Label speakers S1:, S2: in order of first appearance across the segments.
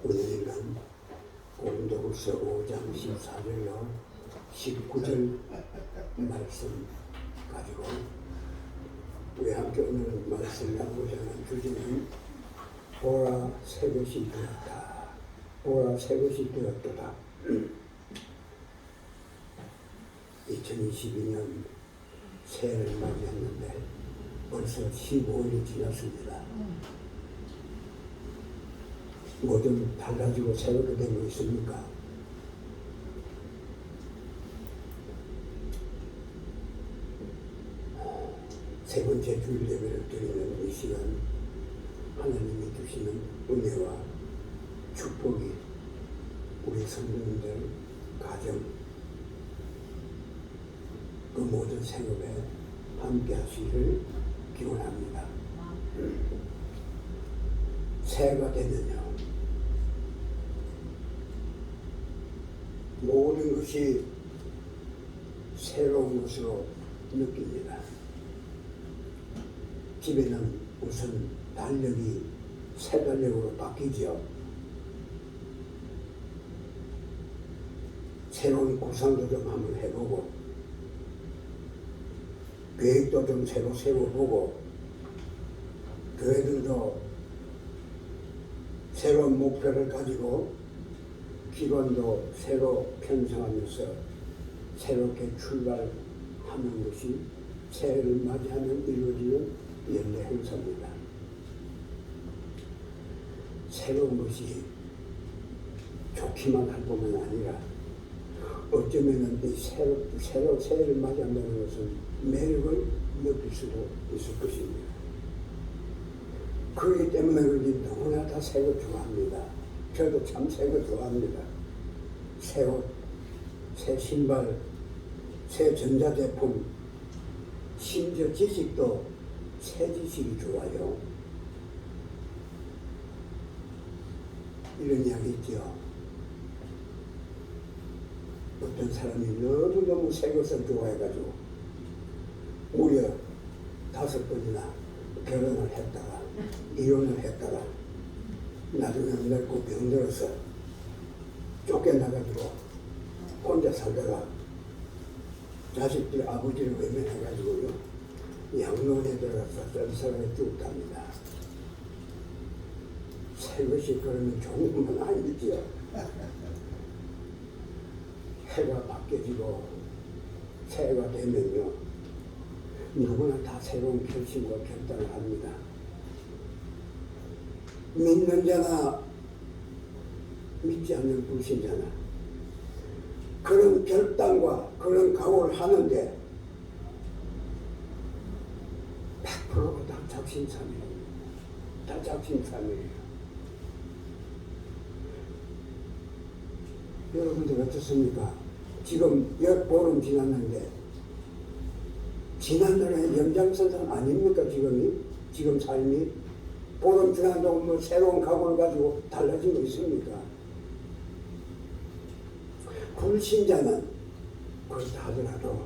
S1: 오늘은 고린도후서 5장 14절로 19절 말씀 가지고 우리 함께 오늘 말씀을 나누고자 하는 주제는 보라 새 것이 되었다. 보라 새 것이 되었도다. 2022년 새해를 맞이했는데 벌써 15일이 지났습니다. 뭐든 달라지고 새롭게 된 거 있습니까? 세 번째 주일 예배를 드리는 이 시간, 하나님이 주시는 은혜와 축복이 우리 성도님들 가정 그 모든 생업에 함께 하시기를 기원합니다. 새해가 되면요, 모든 것이 새로운 것으로 느낍니다. 집에는 우선 달력이 새 달력으로 바뀌죠. 새로운 구상도 좀 한번 해보고 계획도 좀 새로 세워보고 교회들도 새로운 목표를 가지고 기관도 새로 편성하면서 새롭게 출발하는 것이 새해를 맞이하면 이루어지는 연례 행사입니다. 새로운 것이 좋기만 할 뿐만 아니라 어쩌면 이 새로 새해를 맞이한다는 것은 매력을 느낄 수도 있을 것입니다. 그렇기 때문에 그런지 너무나 다 새 거 좋아합니다. 저도 참 새 거 좋아합니다. 새 옷, 새 신발, 새 전자제품, 심지어 지식도 새 지식이 좋아요. 이런 이야기 있죠. 어떤 사람이 너무너무 새 것을 좋아해가지고 무려 5번이나 결혼을 했다가 이혼을 했다가 나중에 늙고 병들어서 쫓겨나가지고 혼자 살다가 자식들이 아버지를 외면해가지고요, 양로원에 들어가서 썰썰하게 죽었답니다. 새 것이 그러면 좋은 건 아니지요. 해가 바뀌어지고 새해가 되면요, 누구나 다 새로운 결심과 결단을 합니다. 믿는 자나 믿지 않는 불신자나 그런 결단과 그런 각오를 하는데 100%가 다 작심삼일이에요. 다 작심삼일이에요. 여러분들 어떻습니까? 지금 보름 지났는데 지난날의 연장선상 아닙니까? 지금 삶이 보름 지난다고 뭐 새로운 각오를 가지고 달라진 거 있습니까? 불신자는 그렇다 하더라도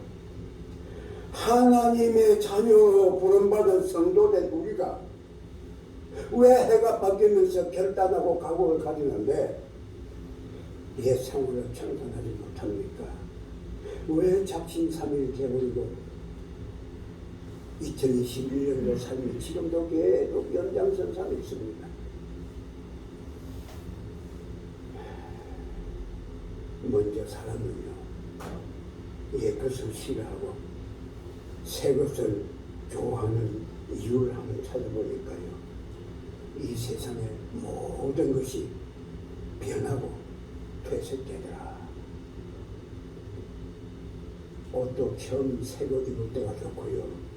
S1: 하나님의 자녀로 부름받은 성도된 우리가 왜 해가 바뀌면서 결단하고 각오를 가지는데 옛 생활을 청산하지 못합니까? 왜 작심삼일이 되어버리고 2021년의 삶이 지금도 계속 연장선상에 있습니다. 먼저 사람은요, 옛 것을 싫어하고 새 것을 좋아하는 이유를 한번 찾아보니까요, 이 세상의 모든 것이 변하고 퇴색되더라. 옷도 처음 새 거 입을 때가 좋고요,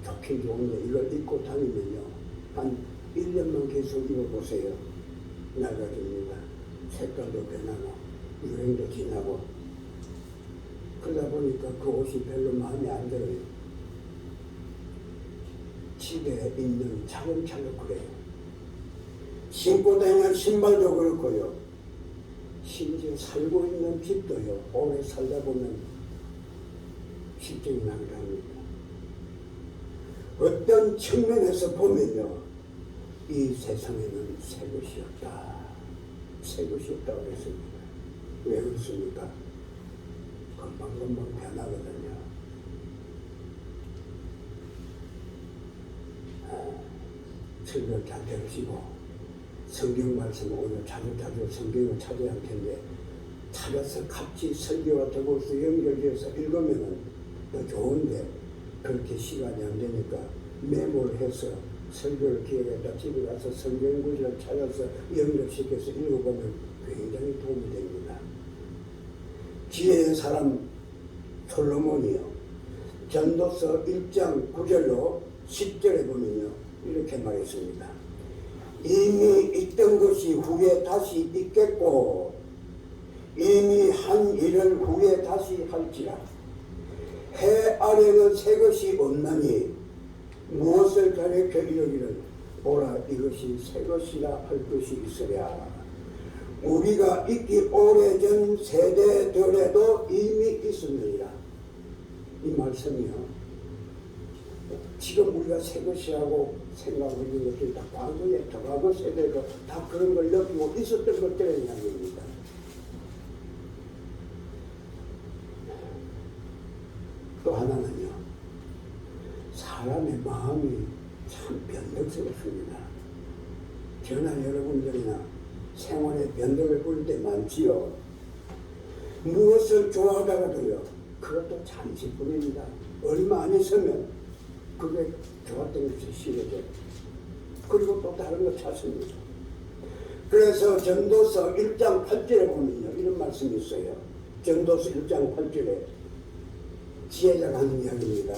S1: 좋긴 좋은데 이걸 입고 다니면요, 한 1년만 계속 입어보세요. 낡아집니다. 색깔도 변하고 유행도 지나고 그러다 보니까 그 옷이 별로 마음에 안 들어요. 집에 있는 자동차도 그래요. 신고 다니는 신발도 그렇고요, 심지어 살고 있는 집도요, 오래 살다 보면 실증이 나기도 합니다. 어떤 측면에서 보면요, 이 세상에는 새 것이 없다. 새 것이 없다고 했습니다. 왜 그렇습니까? 금방금방 변하거든요. 설교를 잘 들으시고 성경 말씀을 오늘 자주 성경을 찾아야 할 텐데 찾아서 같이 설교와 더불어서 연결해서 읽으면 더 좋은데 그렇게 시간이 안 되니까 메모를 해서 설교를 기억했다 집에 가서 성경 구절을 찾아서 연결시켜서 읽어보면 굉장히 도움이 됩니다. 지혜의 사람 솔로몬이요. 전도서 1장 9절로 10절에 보면요. 이렇게 말했습니다. 이미 있던 것이 후에 다시 있겠고 이미 한 일을 후에 다시 할지라. 해 아래는 새 것이 없나니 무엇을 가리켜 이르기를 보라 이것이 새 것이라 할 것이 있으랴. 우리가 있기 오래전 세대들에도 이미 있었느니라. 이 말씀이요. 지금 우리가 새 것이라고 생각하고 있는 것들이 다 과거에 더 과거 세대도 다 그런 걸 느끼고 있었던 것들의 이야기입니다. 또 하나는요. 사람의 마음이 참 변덕스럽습니다. 저나 여러분들이나 생활에 변덕을 부릴 때 많지요. 무엇을 좋아하다가도요. 그것도 잠시뿐입니다. 얼마 안 있으면 그게 좋았던 것이 싫어져요. 그리고 또 다른 거 찾습니다. 그래서 전도서 1장 8절에 보면요. 이런 말씀이 있어요. 전도서 1장 8절에 지혜자가 하는 이야기입니다.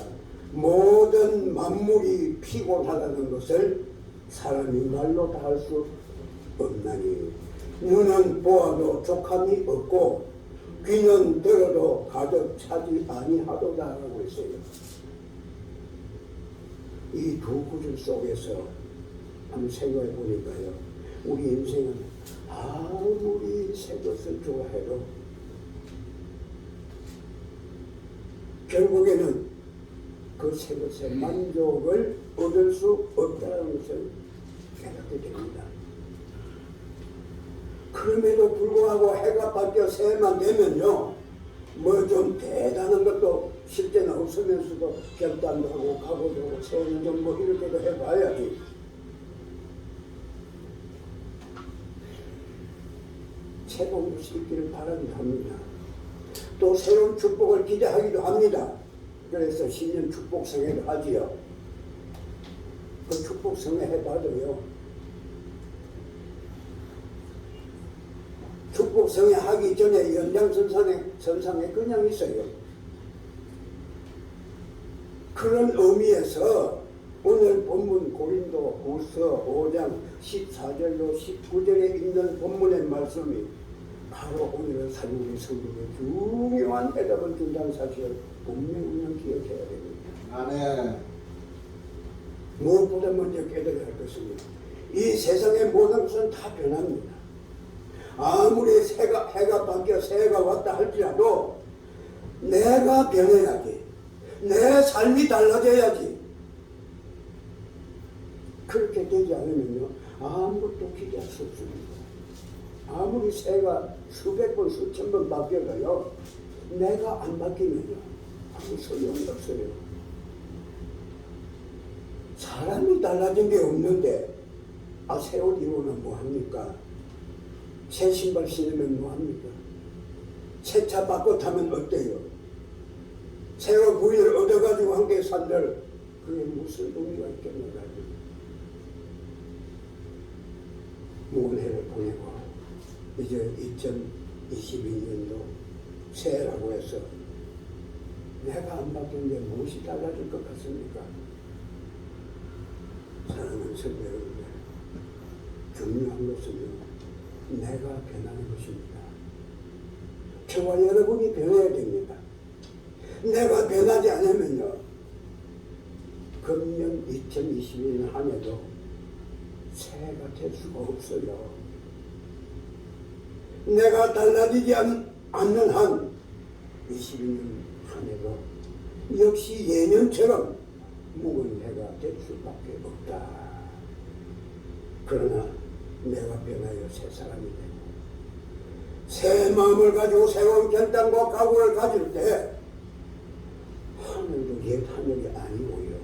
S1: 모든 만물이 피곤하다는 것을 사람이 말로 다 할 수 없나니 눈은 보아도 족함이 없고 귀는 들어도 가득 차지 아니하도다라고 했어요. 이 두 구절 속에서 한번 생각해 보니까요. 우리 인생은 아무리 새 것을 좋아해도 결국에는 그 새 것의 만족을 얻을 수 없다는 것을 깨닫게 됩니다. 그럼에도 불구하고 해가 바뀌어 새해만 되면요. 뭐 좀 대단한 것도 실제는 없으면서도 결단도 하고 각오도 하고 새해는 좀 뭐 이렇게도 해봐야지. 새로운 것이 있기를 바라기도 합니다. 또 새로운 축복을 기대하기도 합니다. 그래서 신년 축복성회도 하지요. 그 축복성회 해봐도요. 축복성회 하기 전에 연장선상에 그냥 있어요. 그런 의미에서 오늘 본문 고린도 후서 5장 14절로 19절에 있는 본문의 말씀이 바로 오늘은 우리 성도의 중요한 해답을 준다는 사실을 분명히 기억해야 됩니다.
S2: 아멘.
S1: 무엇보다 먼저 깨달아야 할 것입니다. 이 세상의 모든 것은 다 변합니다. 아무리 해가 바뀌어 새해가 왔다 할지라도 내가 변해야지. 내 삶이 달라져야지. 그렇게 되지 않으면요. 아무것도 기대할 수 없습니다. 아무리 새가 수백 번, 수천 번 바뀌어도요. 내가 안 바뀌면요. 아무 소용이 없어요. 사람이 달라진 게 없는데 새 옷 입으면 뭐합니까? 새 신발 신으면 뭐합니까? 새 차 바꿔 타면 어때요? 새로 부위를 얻어가지고 함께 산들 그게 무슨 의미가 있겠는가? 무언 해를 보내고 이제 2022년도 새해라고 해서 내가 안 바뀌는데 무엇이 달라질 것 같습니까? 사랑하는 성도 여러분들, 중요한 것은요, 내가 변하는 것입니다. 저와 여러분이 변해야 됩니다. 내가 변하지 않으면요, 금년 2022년 한 해도 새해가 될 수가 없어요. 내가 달라지지 않는 한 22년 한 해도 역시 예년처럼 묵은 해가 될 수밖에 없다. 그러나 내가 변하여 새 사람이 되고 새 마음을 가지고 새로운 결단과 각오를 가질 때 하늘도 옛 하늘이 아니고요,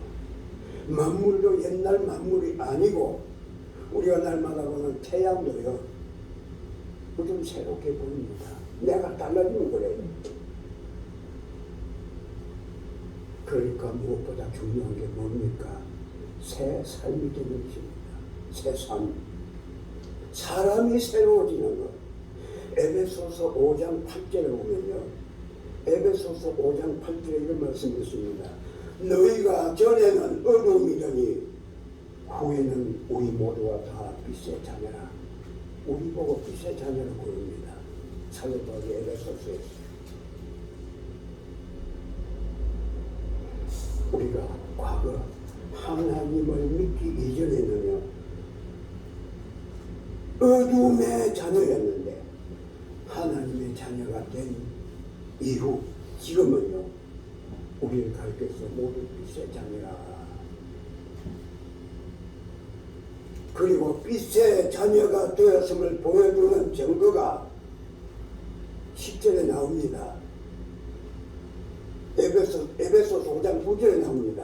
S1: 만물도 옛날 만물이 아니고, 우리가 날마다 보는 태양도요 좀 새롭게 보입니다. 내가 달라지는 거래요. 그러니까 무엇보다 중요한 게 뭡니까? 새 삶이 되는 것입니다. 새 삶. 사람이 새로워지는 것. 에베소서 5장 8절에 보면요, 에베소서 5장 8절에 이런 말씀이 있습니다. 너희가 전에는 어두움이더니 후에는 우리 모두가 다 빛의 자녀라. 우리 보고 빛의 자녀로 부릅니다. 사도 바울이 에베소서에서. 우리가 과거 하나님을 믿기 이전에는요 어둠의 자녀였는데, 하나님의 자녀가 된 이후 지금은요 우리를 가르쳐서 모두 빛의 자녀라. 그리고 빛의 자녀가 되었음을 보여주는 증거가 10절에 나옵니다. 에베소서 5장 9절에 나옵니다.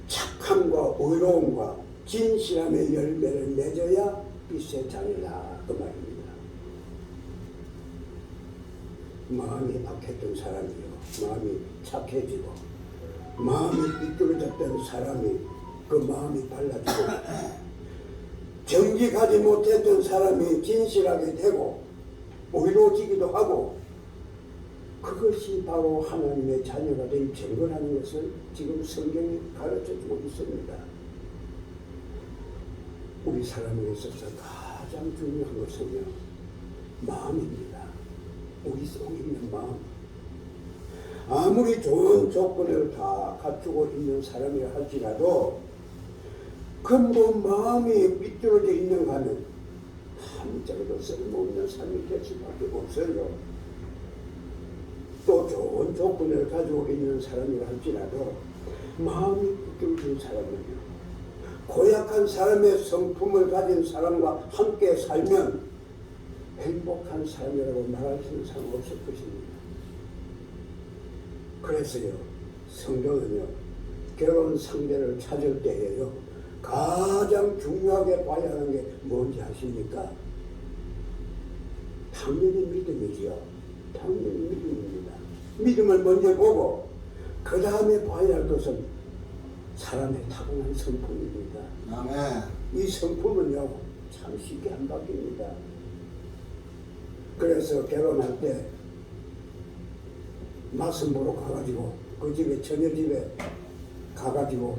S1: 착함과 의로움과 진실함의 열매를 맺어야 빛의 자녀라, 그 말입니다. 마음이 악했던 사람이요, 마음이 착해지고 마음이 삐뚤어졌던 사람이 그 마음이 달라지고, 정직하지 못했던 사람이 진실하게 되고 의로워지기도 하고, 그것이 바로 하나님의 자녀가 된 증거라는 것을 지금 성경이 가르쳐주고 있습니다. 우리 사람에 있어서 가장 중요한 것은요 마음입니다. 우리 속에 있는 마음. 아무리 좋은 조건을 다 갖추고 있는 사람이라 할지라도 근본 마음이 삐뚤어져 있는가 하면 한짝에도 쓸모없는 삶이 될 수밖에 없어요. 또 좋은 조건을 가지고 있는 사람이라 할지라도 마음이 삐뚤어진 사람은요, 고약한 사람의 성품을 가진 사람과 함께 살면 행복한 사람이라고 말할 수 있는 사람 없을 것입니다. 그래서요 성경은요 결혼 상대를 찾을 때에요 가장 중요하게 봐야 하는 게 뭔지 아십니까? 당연히 믿음이지요. 당연히 믿음입니다. 믿음을 먼저 보고 그 다음에 봐야 할 것은 사람의 타고난 성품입니다.
S2: 아멘.
S1: 이 성품은요 참 쉽게 안 바뀝니다. 그래서 결혼할 때 말씀 보러 가가지고 그 집에 처녀 집에 가가지고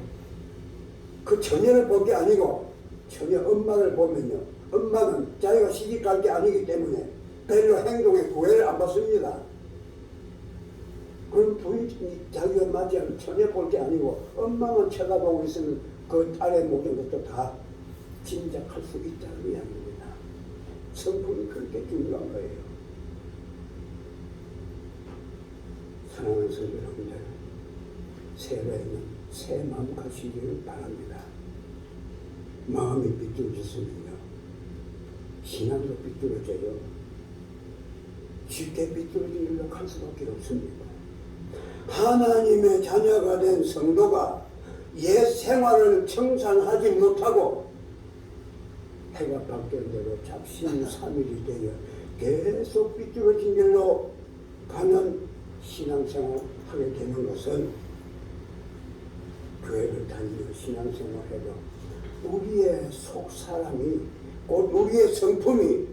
S1: 그 처녀를 볼 게 아니고 처녀 엄마를 보면요 엄마는 자기가 시집갈 게 아니기 때문에 별로 행동에 구애를 안 받습니다. 그럼 부인이 자기가 맞이하는 처녀 볼 게 아니고 엄마만 쳐다보고 있으면 그 딸의 모든 것도 다 짐작할 수 있다는 이야기입니다. 성품이 그렇게 중요한 거예요. 사랑하는 성도 여러분들, 새해에는 새 마음 가시기를 바랍니다. 마음이 삐뚤어졌으면요 신앙도 삐뚤어져요. 쉽게 삐뚤어진 일로 갈 수밖에 없습니다. 하나님의 자녀가 된 성도가 옛 생활을 청산하지 못하고 해가 바뀐 대로 잡신삼일이 되어 계속 삐뚤어진 길로 가는 신앙생활을 하게 되는 것은 교회를 다니며 신앙생활해도 우리의 속사람이 곧 우리의 성품이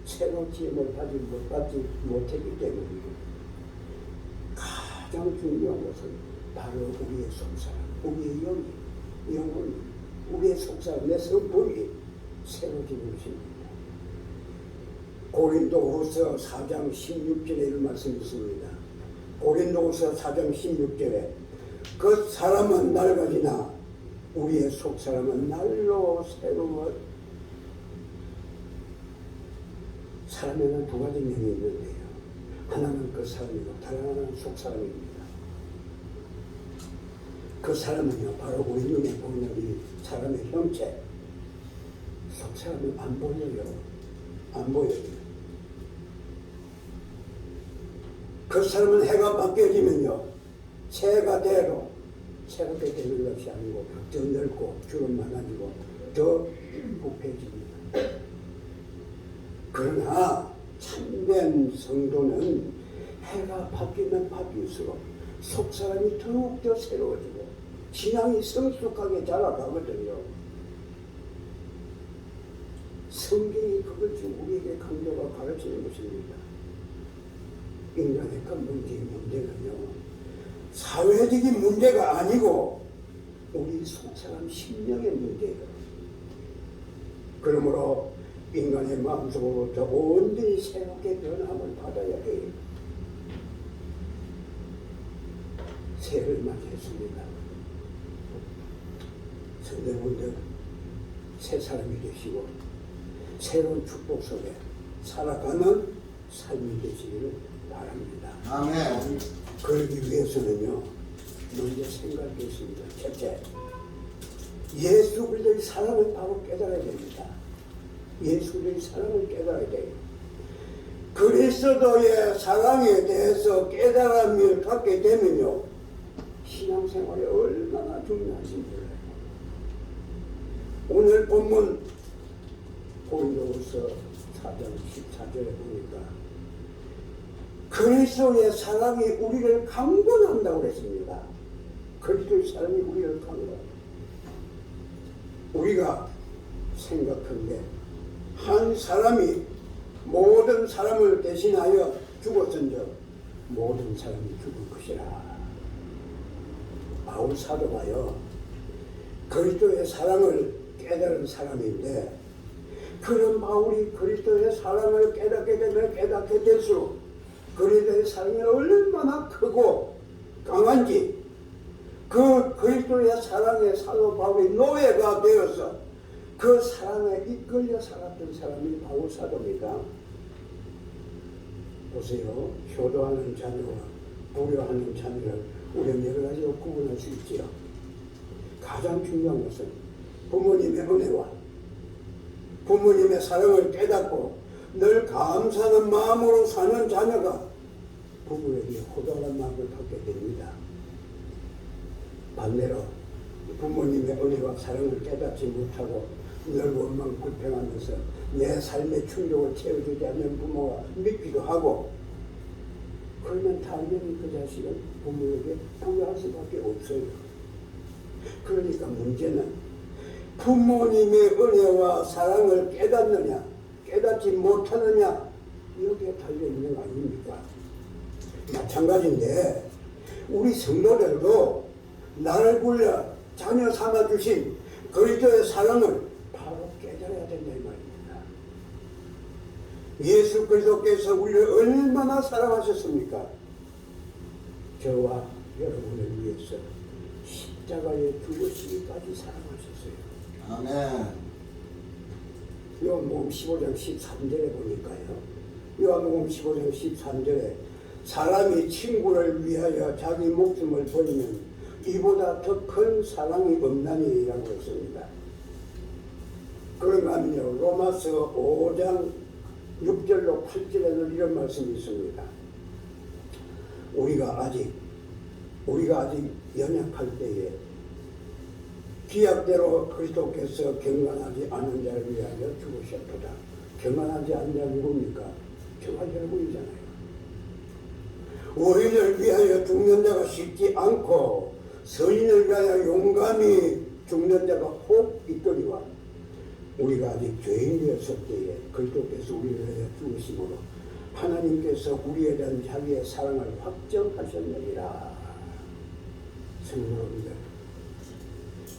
S1: 새로 지음을 받지 못했기 때문입니다. 가장 중요한 것은 바로 우리의 속사람, 우리의 영혼, 우리의 속사람, 내 성품이 새로지는 것입니다. 고린도후서 4장 16절에 이런 말씀이 있습니다. 고린도후서 4장 16절에 그 사람은 낡아지나 우리의 속사람은 날로 새로워. 사람에는 두 가지 면이 있는데요. 하나는 그 사람이고 다른 하나는 속사람입니다. 그 사람은요 바로 우리 눈에 보이는 이 사람의 형체, 속사람은 안 보여요. 안 보여요. 그 사람은 해가 바뀌어지면요, 새가 되로, 새가 되는 것이 아니고 더 넓고 주름 많아지고 더 부패해집니다. 그러나 참된 성도는 해가 바뀌면 바뀔수록 속사람이 더욱더 새로워지고 신앙이 성숙하게 자라가거든요. 성경이 그걸 지금 우리에게 강조가 가르치는 것입니다. 인간의 근본적인 문제는요, 사회적인 문제가 아니고 우리 속사람 심령의 문제예요. 그러므로 인간의 마음속으로부터 온전히 새롭게 변함을 받아야 해요. 새해를 맞이했습니다. 성도분들 새 사람이 되시고 새로운 축복 속에 살아가는 삶이 되시기를 바랍니다.
S2: 아멘.
S1: 그러기 위해서는요, 먼저 생각해 있습니다. 첫째, 예수 그리스도의 사랑을 바로 깨달아야 됩니다. 예수 그리스도의 사랑을 깨달아야 돼요. 그리스도의 사랑에 대해서 깨달음을 갖게 되면요, 신앙생활이 얼마나 중요한지 몰라요. 오늘 본문 고린도후서 4장 14절에 보니까 그리스도의 사랑이 우리를 강권한다고 그랬습니다. 그리스도의 사랑이 우리를 강권한다. 우리가 생각한데 한 사람이 모든 사람을 대신하여 죽었은즉 모든 사람이 죽을 것이라. 바울 사도가요, 그리스도의 사랑을 깨달은 사람인데, 그런 바울이 그리스도의 사랑을 깨닫게 되면 깨닫게 될수록 그리스도의 사랑이 얼마나 크고 강한지, 그 그리스도의 사랑에 사도 바울이 노예가 되어서 그 사랑에 이끌려 살았던 사람이 바울 사도입니다. 보세요. 효도하는 자녀와 불효하는 자녀를 우리는 여러 가지로 구분할 수 있지요. 가장 중요한 것은 부모님의 은혜와 부모님의 사랑을 깨닫고 늘 감사하는 마음으로 사는 자녀가 부모에게 효도하는 마음을 갖게 됩니다. 반대로 부모님의 은혜와 사랑을 깨닫지 못하고 늘 원망 불평하면서 내 삶의 충족을 채워주지 않는 부모가 믿기도 하고, 그러면 당연히 그 자식은 부모에게 불효할 수밖에 없어요. 그러니까 문제는 부모님의 은혜와 사랑을 깨닫느냐 깨닫지 못하느냐, 여기에 달려있는 거 아닙니까? 마찬가지인데 우리 성도들도 나를 불러 자녀 삼아주신 그리스도의 사랑을 바로 깨달아야 된다 이 말입니다. 예수 그리스도께서 우리를 얼마나 사랑하셨습니까? 저와 여러분을 위해서 십자가에 죽으시기까지 사랑하셨어요.
S2: 아멘.
S1: 요한복음 15장 13절에 보니까요, 요한복음 15장 13절에 사람이 친구를 위하여 자기 목숨을 버리면 이보다 더 큰 사랑이 없나니라고 했습니다. 그런가 하면요, 로마서 5장 6절로 8절에는 이런 말씀이 있습니다. 우리가 아직 연약할 때에 기약대로 그리스도께서 경건하지 않은 자를 위하여 죽으셨도다. 경건하지 않은 자는 누굽니까? 저와 여러분이잖아요. 의인을 위하여 죽는 자가 쉽지 않고 선인을 위하여 용감히 죽는 자가 혹 있더니와, 우리가 아직 죄인이었을 때에 그리스도께서 우리를 위하여 죽으심으로 하나님께서 우리에 대한 자기의 사랑을 확정하셨느니라. 성도님들,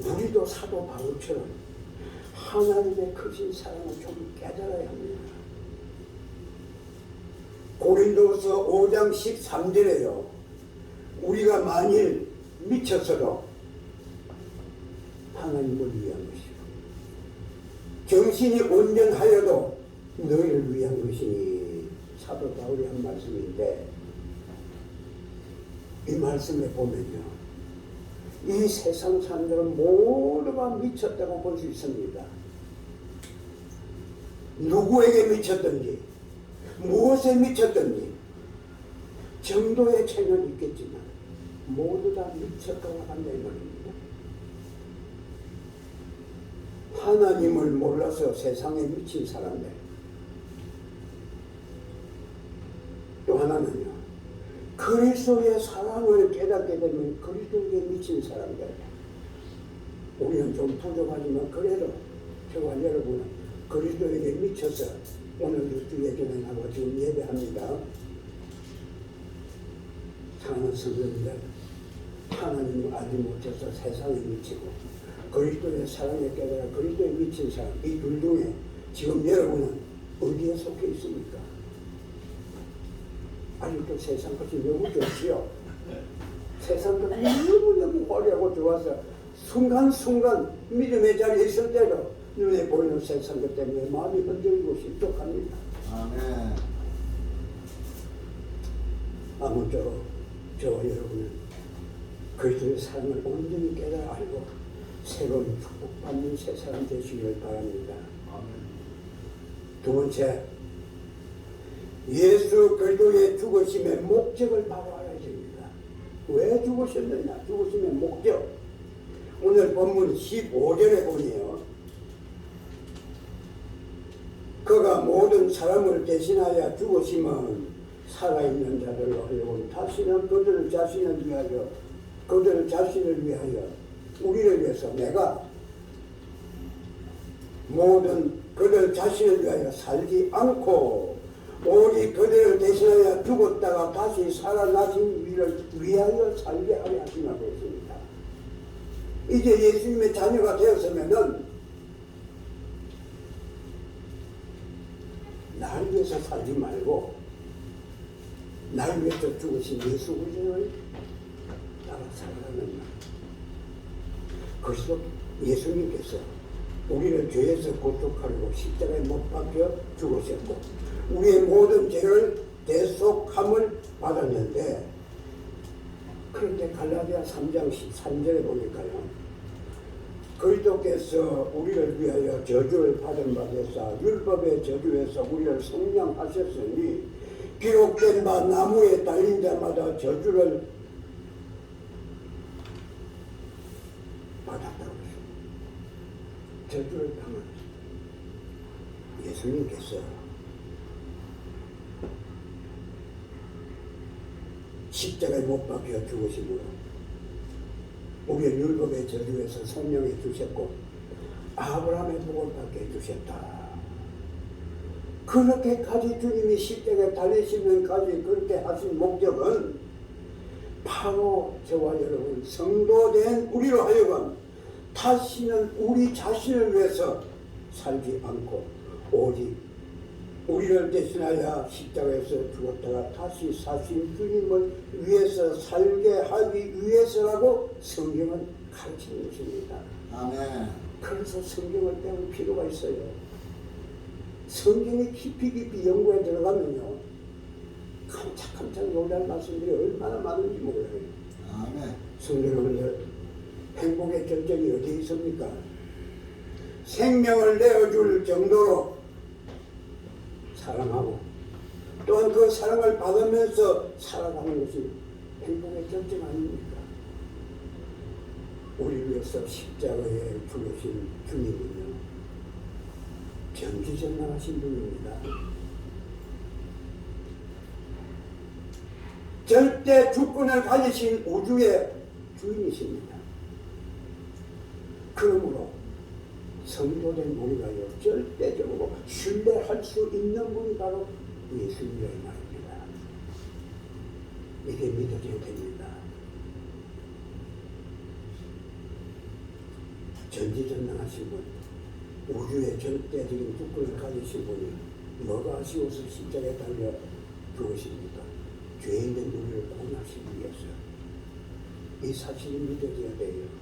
S1: 우리도 사도 바울처럼 하나님의 크신 사랑을 좀 깨달아야 합니다. 고린도서 5장 13절에요, 우리가 만일 미쳤어도 하나님을 위한 것이고 정신이 온전하여도 너희를 위한 것이니, 사도 바울이 한 말씀인데, 이 말씀에 보면요, 이 세상 사람들은 모두가 미쳤다고 볼 수 있습니다. 누구에게 미쳤든지 무엇에 미쳤든지 정도의 차이는 있겠지만 모두 다 미쳤다고 한다는 말입니다. 하나님을 몰라서 세상에 미친 사람들, 또 하나는요, 그리스도의 사랑을 깨닫게 되면 그리스도에게 미친 사람들. 우리는 좀 부족하지만 그래도 저와 여러분은 그리스도에게 미쳐서 오늘도 주의 전행하고 지금 예배합니다. 사랑하는 성도님들, 하나님을 알지 못해서 세상에 미치고 그리스도의 사랑에 깨달아 그리스도에 미친 사람, 이 둘 중에 지금 여러분은 어디에 속해 있습니까? 아직도 세상 것이 너무 좋지요. 세상 것이 너무너무 화려하고 좋아서 순간순간 믿음의 자리에 있을 때도 눈에 보이는 세상 것 때문에 마음이 흔들리고 실족합니다.
S2: 아멘.
S1: 아무쪼록 저와 여러분은 그리스도의 사랑을 온전히 깨달아 알고 새로운 축복받는 새 사람 되시기를 바랍니다.
S2: 아멘.
S1: 두 번째, 예수 그리스도의 죽으심의 목적을 바로 알아야 됩니다. 왜 죽으셨느냐? 죽으심의 목적. 오늘 본문 15절에 보니요, 그가 모든 사람을 대신하여 죽으심은 살아있는 자들로 하여금 다시는 그들 자신을 위하여 우리를 위해서 내가 모든 그들 자신을 위하여 살지 않고 오직 그들을 대신하여 죽었다가 다시 살아나신 이를 위하여 살게 하려 하시라고 했습니다. 이제 예수님의 자녀가 되었으면은 나를 위해서 살지 말고 나를 위해서 죽으신 예수 그리스도를 따라 살아가는 말. 그래서 예수님께서 우리를 죄에서 구속하려고 십자가에 못 박혀 죽으셨고 우리의 모든 죄를 대속함을 받았는데, 그런데 갈라디아 3장 13절에 보니까요, 그리스도께서 우리를 위하여 저주를 받은 바 되사 율법의 저주에서 우리를 성량하셨으니 기록된 바 나무에 달린 자마다 저주를 받았다고 했습니다. 저주를 당한 예수님께서 십자가에 못 박혀 죽으심으로 우리의 율법의 저주에서 성령해 주셨고 아브라함의 복을 받게 해주셨다. 그렇게까지 주님이 십자가에 달리시면까지 그렇게 하신 목적은 바로 저와 여러분 성도된 우리로 하여금 다시는 우리 자신을 위해서 살지 않고 오직 우리를 대신하여 십자가에서 죽었다가 다시 사신 주님을 위해서 살게 하기 위해서라고 성경은 가르치는 것입니다.
S2: 아멘.
S1: 그래서 성경을 배울 필요가 있어요. 성경이 깊이 연구에 들어가면요, 깜짝깜짝 놀랄 말씀들이 얼마나 많은지 몰라요.
S2: 아멘.
S1: 성경은 행복의 결정이 어디에 있습니까? 생명을 내어줄 정도로 사랑하고 또한 그 사랑을 받으면서 살아가는 것이 행복의 결정 아닙니까? 우리 위해서 십자가에 죽으신 주님은요, 전지전능하신 분입니다. 절대 주권을 가지신 우주의 주인이십니다. 그러므로 성도된 우리가요, 절대적으로 신뢰할 수 있는 분이 바로 예수님이라는 말입니다. 이게 믿어져야 됩니다. 전지전능하신 분, 우주의 절대적인 주권을 가지신 분이 뭐가 아쉬워서 십자가에 달려 죽으십니까? 죄 있는 우리를 구원하시기 위해서. 이 사실이 믿어져야 돼요.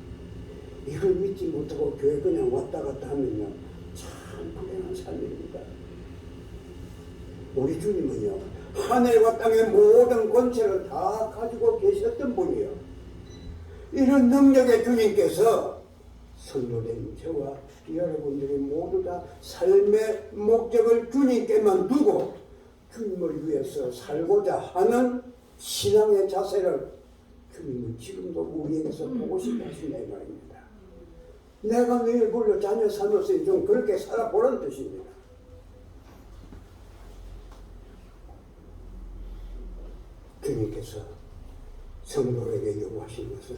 S1: 이걸 믿지 못하고 교회 그냥 왔다 갔다 하면요, 참 불행한 삶입니다. 우리 주님은요, 하늘과 땅의 모든 권세를 다 가지고 계셨던 분이요, 이런 능력의 주님께서 성도된 저와 여러분들이 모두 다 삶의 목적을 주님께만 두고 주님을 위해서 살고자 하는 신앙의 자세를 주님은 지금도 우리에게서 보고 싶어 하신다 이 말입니다. 내가 너희를 불러 자녀 삼아서 좀 그렇게 살아보라는 뜻입니다. 주님께서 성도에게 요구하신 것은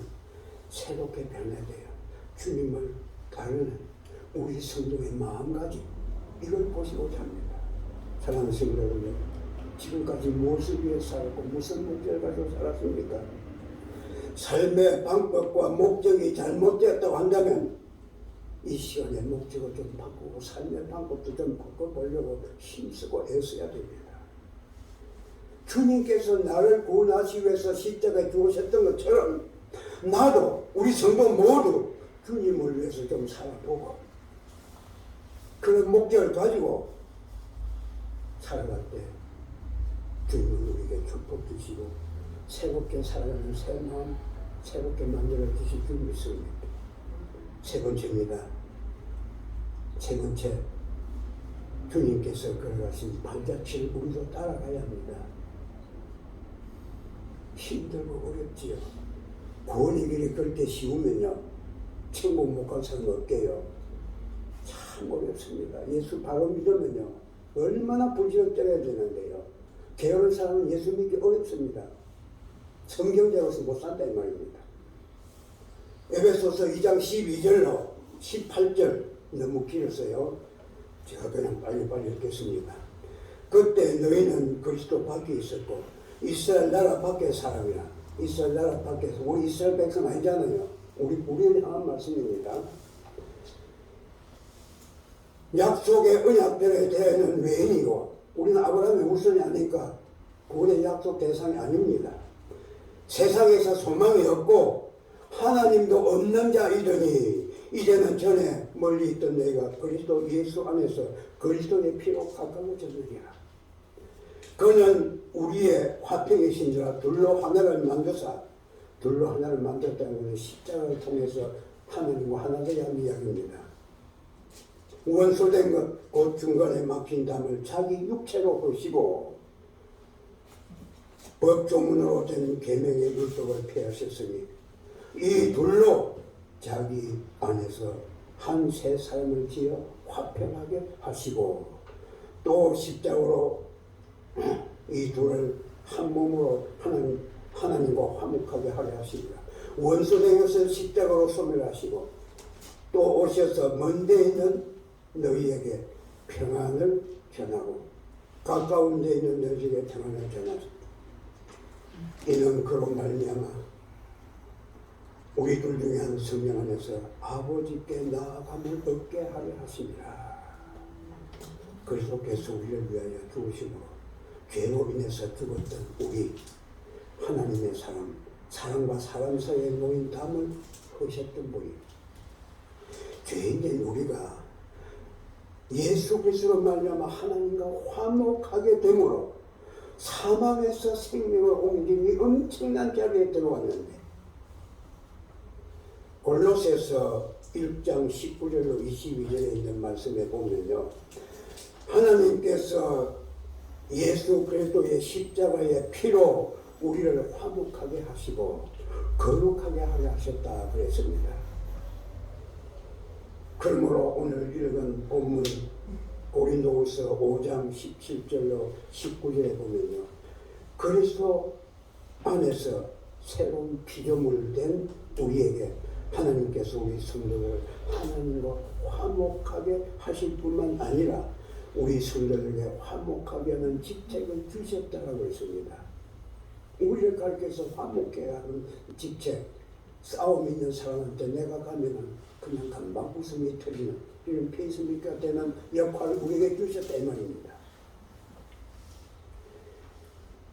S1: 새롭게 변화되어 주님을 따르는 우리 성도의 마음가짐, 이걸 보시고자 합니다. 사랑하는 성도 여러분, 지금까지 무엇을 위해 살았고 무슨 목적을 가지고 살았습니까? 삶의 방법과 목적이 잘못되었다고 한다면 이 시간에 목적을 좀 바꾸고 삶의 방법도 좀 바꿔보려고 힘쓰고 애써야 됩니다. 주님께서 나를 구원하시기 위해서 십자가에 죽으셨던 것처럼 나도 우리 성도 모두 주님을 위해서 좀 살아보고 그런 목적을 가지고 살아갈 때 주님은 우리에게 축복 주시고 새롭게 살아가는 새 마음 새롭게 만들어 주실 줄 믿습니다. 세 번째입니다. 세 번째, 주님께서 걸어가신 발자취를 우리도 따라가야 합니다. 힘들고 어렵지요. 구원의 길이 그렇게 쉬우면요 천국 못 갈 사람 없게요. 참 어렵습니다. 예수 바로 믿으면요 얼마나 불신을 때려야 되는데요. 게으른 사람은 예수 믿기 어렵습니다. 성경대로서 못 산다 이 말입니다. 에베소서 2장 12절로 18절 너무 길었어요. 제가 그냥 빨리빨리 읽겠습니다. 그때 너희는 그리스도 밖에 있었고 이스라엘 나라 밖의 사람이라. 이스라엘 나라 밖에서 우리 이스라엘 백성 아니잖아요. 우리는 향한 말씀입니다. 약속의 언약들에 대해는 외인이고 우리는 아브라함의 후손이 아니니까 구원의 약속 대상이 아닙니다. 세상에서 소망이 없고 하나님도 없는 자이더니 이제는 전에 멀리 있던 너희가 그리스도 예수 안에서 그리스도의 피로 가까워졌느니라. 그는 우리의 화평의 신자라. 둘로 하나를 만드사, 둘로 하나를 만들었다는 것은 십자가를 통해서 하나님과 하나 되게 하는 이야기입니다. 원소된 것 곧 중간에 막힌 담을 자기 육체로 보시고 법조문으로 된 계명의 율법을 폐하셨으니 이 둘로 자기 안에서 한 세 사람을 지어 화평하게 하시고 또 십자가로 이 둘을 한 몸으로 하나님과 화목하게 하려 하십니다. 원수된 것을 십자가로 소멸하시고 또 오셔서 먼데 있는 너희에게 평안을 전하고 가까운 데 있는 너희에게 평안을 전하십니다. 이는 그로 말미암아 우리들 중에 한 성령 안에서 아버지께 나아감을 얻게 하려 하십니다. 그리스도께서 우리를 위하여 죽으심으로 죄로 인해서 죽었던 우리 하나님의 사람, 사람과 사람 사이에 놓인 담을 허셨던 분이 죄인된 우리가 예수 그리스도로 말미암아 하나님과 화목하게 되므로 사망에서 생명을 옮기니 엄청난 자리에 들어왔는데 골로새서 1장 19절로 22절에 있는 말씀에 보면요 하나님께서 예수 그리스도의 십자가의 피로 우리를 화목하게 하시고 거룩하게 하게 하셨다 그랬습니다. 그러므로 오늘 읽은 본문 고린도후서 5장 17절로 19절에 보면요 그리스도 안에서 새로운 피조물 된 우리에게 하나님께서 우리 성도를 하나님과 화목하게 하실 뿐만 아니라 우리 성도들에게 화목하게 하는 직책을 주셨다고 했습니다. 우리를 가르쳐서 화목해야 하는 직책, 싸움 있는 사람한테 내가 가면은 그냥 금방 웃음이 터지는 이런 페이스메이커가 되는 역할을 우리에게 주셨다 이 말입니다.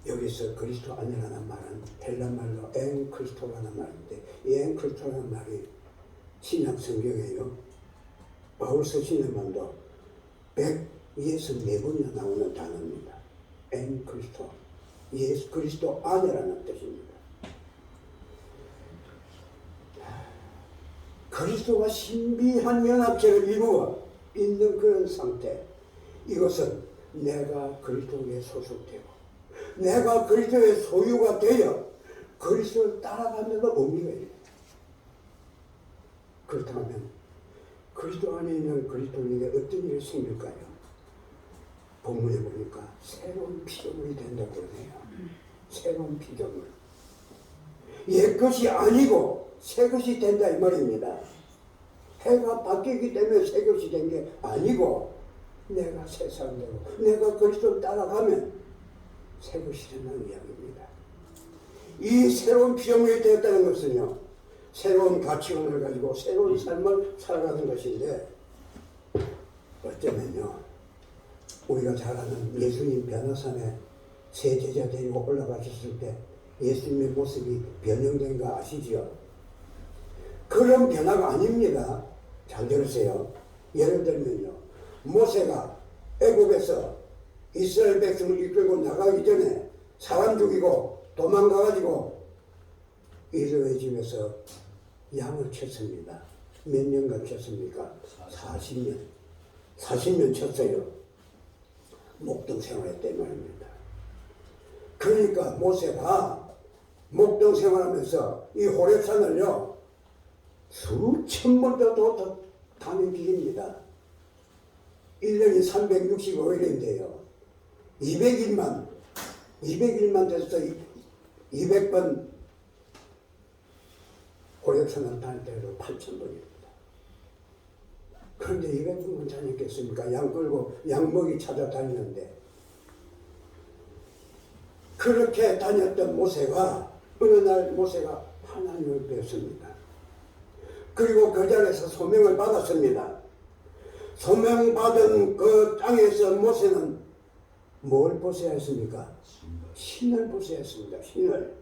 S1: 여기서 그리스도 안이라는 말은 헬라 말로 엔 크리스토라는 말인데 이 엔 크리스토라는 말이 신약 성경에요 바울 서신에만도 164번이나 나오는 단어입니다. 엔 크리스토, 예수 그리스도 안이라는 뜻입니다. 그리스도와 신비한 연합체를 이루어 있는 그런 상태. 이것은 내가 그리스도에 소속되고 내가 그리스도의 소유가 되어 그리스도를 따라간다는 의미가 있습니다. 그렇다면 그리스도 안에 있는 그리스도인에게 어떤 일이 생길까요? 본문에 보니까 새로운 피조물이 된다고 그러네요. 새로운 피조물. 옛것이 아니고 새것이 된다 이 말입니다. 해가 바뀌기 때문에 새것이 된 게 아니고 내가 새 사람 되고 내가 그리스도를 따라가면 새것이 된다는 이야기입니다. 이 새로운 피조물이 되었다는 것은요, 새로운 가치관을 가지고 새로운 삶을 살아가는 것인데, 어쩌면요 우리가 잘 아는 예수님 변화산에 세 제자 데리고 올라가셨을 때 예수님의 모습이 변형된 거 아시죠? 그런 변화가 아닙니다. 잘 들으세요. 예를 들면요, 모세가 애굽에서 이스라엘 백성을 이끌고 나가기 전에 사람 죽이고 도망가가지고 이스라엘 집에서 양을 쳤습니다. 몇 년간 쳤습니까? 40년. 40년 쳤어요. 목동 생활했단 말입니다. 그러니까 모세가 목동 생활하면서 이 호렙산을요 수천 번도 다닌 길입니다. 1년이 365일인데요 200일만 돼서 200번 호렙산을 다닐 때로 8,000번입니다. 그런데 200번만 다녔겠습니까? 양 끌고 양먹이 찾아다니는데, 그렇게 다녔던 모세가 어느 날 모세가 하나님을 뵙습니다. 그리고 그 자리에서 소명을 받았습니다. 소명받은 그 땅에서 모세는 뭘 보셔야 했습니까? 신을 보셔야 했습니다. 신을.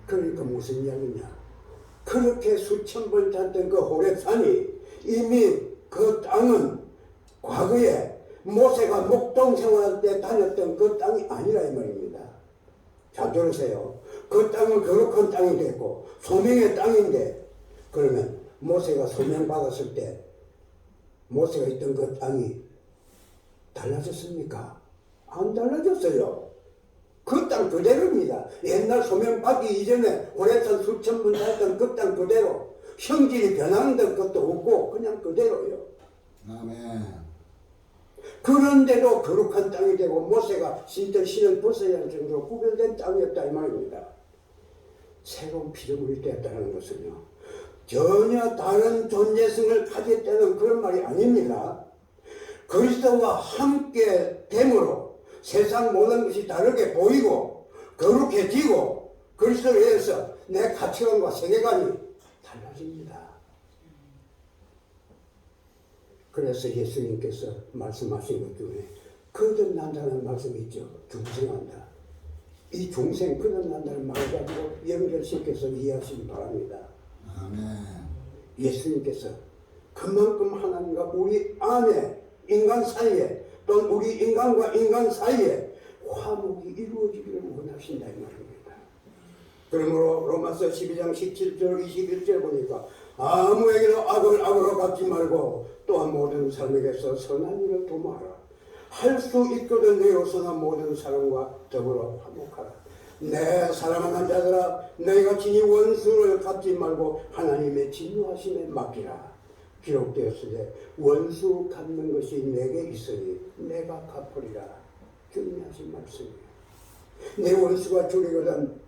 S1: 그러니까 무슨 이야기냐? 그렇게 수천 번 탔던 그 호렙산이 이미 그 땅은 과거에 모세가 목동 생활할 때 다녔던 그 땅이 아니라 이 말입니다. 잘 들으세요. 그 땅은 거룩한 땅이 됐고 소명의 땅인데, 그러면 모세가 소명받았을 때 모세가 있던 그 땅이 달라졌습니까? 안 달라졌어요. 그 땅 그대로입니다. 옛날 소명받기 이전에 호렙산 수천 번 다녔던 그 땅 그대로, 형질이 변하는 것도 없고 그냥 그대로요.
S2: 아멘.
S1: 그런데도 거룩한 땅이 되고 모세가 신던 신을 벗어야 할 정도로 구별된 땅이었다 이 말입니다. 새로운 피조물이 되었다는 것은요 전혀 다른 존재성을 가졌다는 그런 말이 아닙니다. 그리스도와 함께 됨으로 세상 모든 것이 다르게 보이고 거룩해지고 그리스도에 의해서 내 가치관과 세계관이 달라집니다. 그래서 예수님께서 말씀하신 것 중에 거듭난다는 말씀이 있죠. 중생한다. 이 중생 거듭난다는 말을 가지고 연결시켜서 이해하시기 바랍니다.
S2: 아멘.
S1: 예수님께서 그만큼 하나님과 우리 안에 인간 사이에 또는 우리 인간과 인간 사이에 화목이 이루어지기를 원하신다 이 말입니다. 그러므로 로마서 12장 17절 21절 보니까 아무에게도 악을 악으로 갚지 말고 또한 모든 사람에게서 선한 일을 도모하라. 할 수 있거든 너희로서나 모든 사람과 더불어 화목하라. 내 사랑하는 자들아, 너희가 친히 원수를 갚지 말고 하나님의 진노하심에 맡기라. 기록되었으되 원수 갚는 것이 내게 있으니 내가 갚으리라. 주님이 하신 말씀이에요. 내 원수가 줄이거든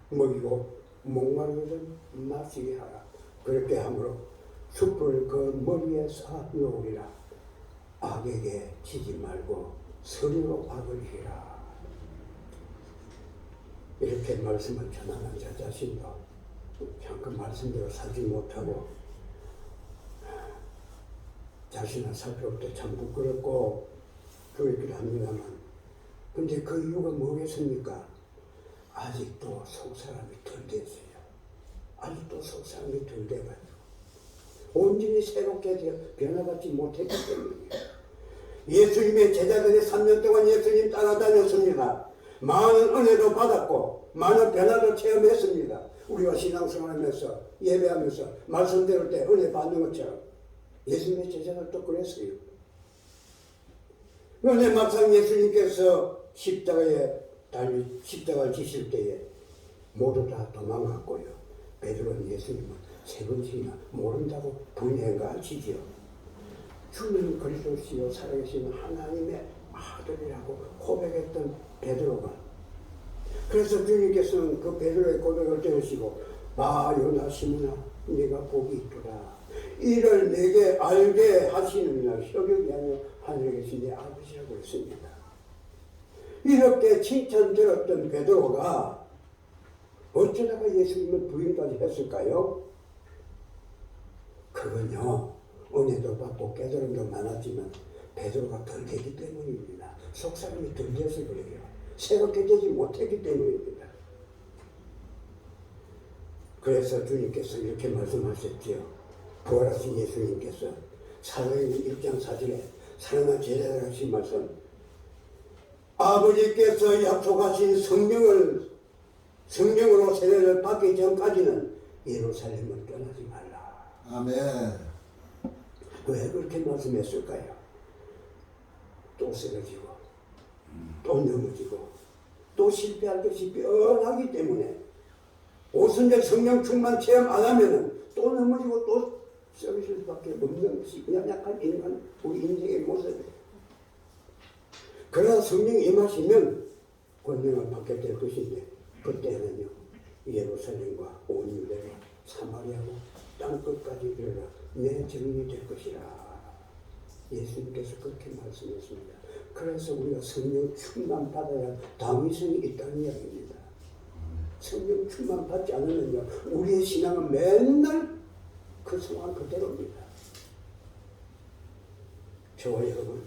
S1: 먹이고 목마르거든 마시게 하라. 그렇게 함으로 숯불 그 머리에 쌓아놓으리라. 악에게 지지 말고 선으로 악을 해라. 이렇게 말씀을 전하는 자 자신도 잠깐 말씀대로 살지 못하고 자신을 살펴볼 때 참 부끄럽고 그렇기도 합니다만, 근데 그 이유가 뭐겠습니까? 아직도 속사람이 덜 됐어요. 아직도 속사람이 덜 돼가지고 온전히 새롭게 변화받지 못했기 때문이에요. 예수님의 제자들이 3년 동안 예수님 따라다녔습니다. 많은 은혜도 받았고 많은 변화도 체험했습니다. 우리가 신앙생활하면서 예배하면서 말씀 들을 때 은혜 받는 것처럼 예수님의 제자들도 그랬어요. 그런데 막상 예수님께서 십자가를 지실 때에 모두 다 도망갔고요. 베드로는 예수님을 세 번씩이나 모른다고 부인한가 하시지요. 주는 그리스도시요 살아계신 하나님의 아들이라고 고백했던 베드로가, 그래서 주님께서는 그 베드로의 고백을 들으시고 요나 시몬아 네가 복이 있도다. 이를 내게 알게 하시는 이나 혈육이 아니라 하늘에 계신 내 아버지라고 했습니다. 이렇게 칭찬 들었던 베드로가 어쩌다가 예수님을 부인까지 했을까요? 그건요, 은혜도 받고 깨달음도 많았지만 베드로가 덜 되기 때문입니다. 속사람이 덜 돼서 그래요. 새롭게 되지 못했기 때문입니다. 그래서 주님께서 이렇게 말씀하셨지요. 부활하신 예수님께서 사도행전 1장 4절에 사랑하는 제자들 하신 말씀, 아버지께서 약속하신 성령으로 세례를 받기 전까지는 예루살렘을 떠나지 말라.
S2: 아멘.
S1: 왜 그렇게 말씀했을까요? 또 쓰러지고 또 넘어지고 또 실패할 것이 뻔하기 때문에 오순절 성령 충만 체험 안 하면은 또 넘어지고 또 쓰러질 수밖에 없는 것이 그냥 약간 인간 우리 인생의 모습이에요. 그러나 성령이 임하시면 권능을 받게 될 것인데 그때는요 예루살렘과 온 유대와 사마리아와 땅끝까지 이르러 내 증인이 될 것이라. 예수님께서 그렇게 말씀했습니다. 그래서 우리가 성령 충만 받아야 당위성이 있다는 이야기입니다. 성령 충만 받지 않으면요 우리의 신앙은 맨날 그 상황 그대로입니다. 저와 여러분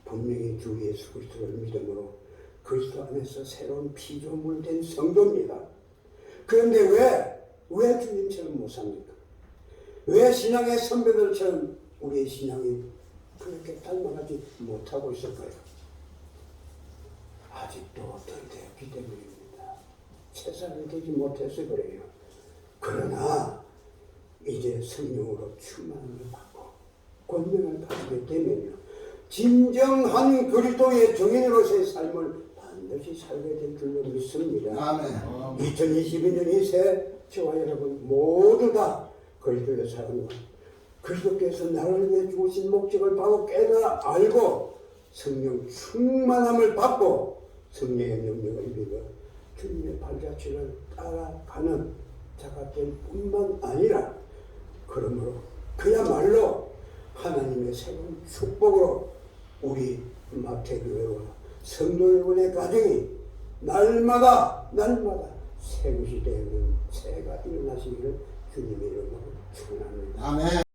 S1: 분명히 주 예수 그리스도를 믿음으로 그리스도 안에서 새로운 피조물 된 성도입니다. 그런데 왜 주님처럼 못 삽니까? 왜 신앙의 선배들처럼 우리의 신앙이 그렇게 닮아가지 못하고 있을까요? 아직도 덜 되었기 때문입니다. 세상이 되지 못해서 그래요. 그러나 이제 성령으로 충만함을 받고 권능을 가지게 되면요 진정한 그리스도의 정인으로서의 삶을 반드시 살게 될 줄로 믿습니다.
S2: 아멘.
S1: 2022년 이 새 저와 여러분 모두 다 그리스도의 사랑과 그리스도께서 나를 위해 주신 목적을 바로 깨달아 알고 성령 충만함을 받고 성령의 능력을 입어 주님의 발자취를 따라가는 자가 될 뿐만 아니라 그러므로 그야말로 하나님의 새로운 축복으로 우리 마태교회와 성도여러분의 가정이 날마다 새 것이 되는 새가 일어나시기를 주님의 이름으로 축원합니다.
S2: 아멘.